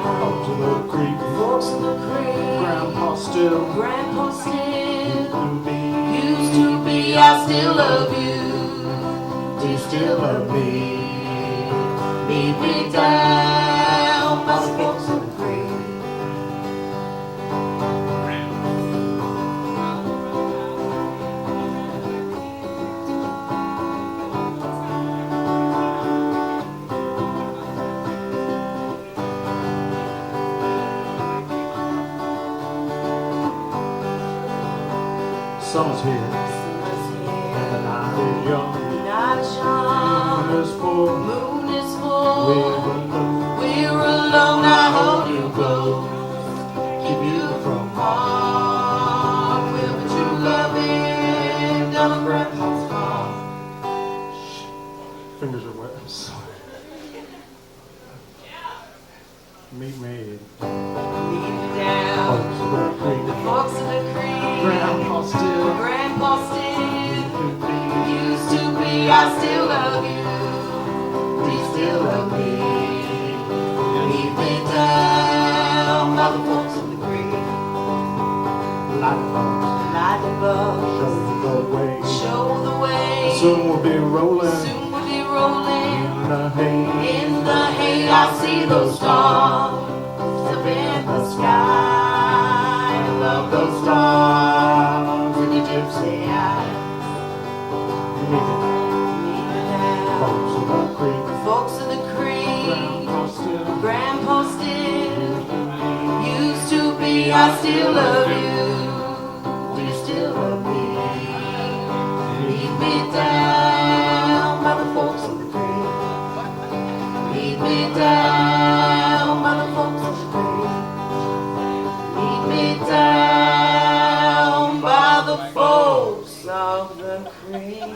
Up to the creek, Forks in the creek. Grandpa still Used to be, I still love you. Do you still love me? Meet me down by the forks in the creek. Summer's here, and the night is young. Night is young, Moon is full, moon is we're full. alone. We're alone, I hold you close. Keep you from Harm with a true loving down on Grandpa's farm. fingers are wet. I'm sorry. Meet me. Lead me down Forks in the creek. the forks in the creek. Grandpa still Grandpa still could be. used to be, I still love you. Do you still love me? Lead me down by the forks in the creek. Light bulbs, Light the bulbs, show the way. show the way. Soon we'll be rolling Soon we'll be rolling in the hay. in the hay. I see those stars up in the sky. I love those stars with your gypsy eyes. Meet me. Meet me down, Forks in the creek. folks in the creek. Grandpa still Grandpa still used to be, I still love you. Do you still love me? Meet me down by the forks of the creek. Meet me down by the forks of the creek. Meet me down by the forks of the creek.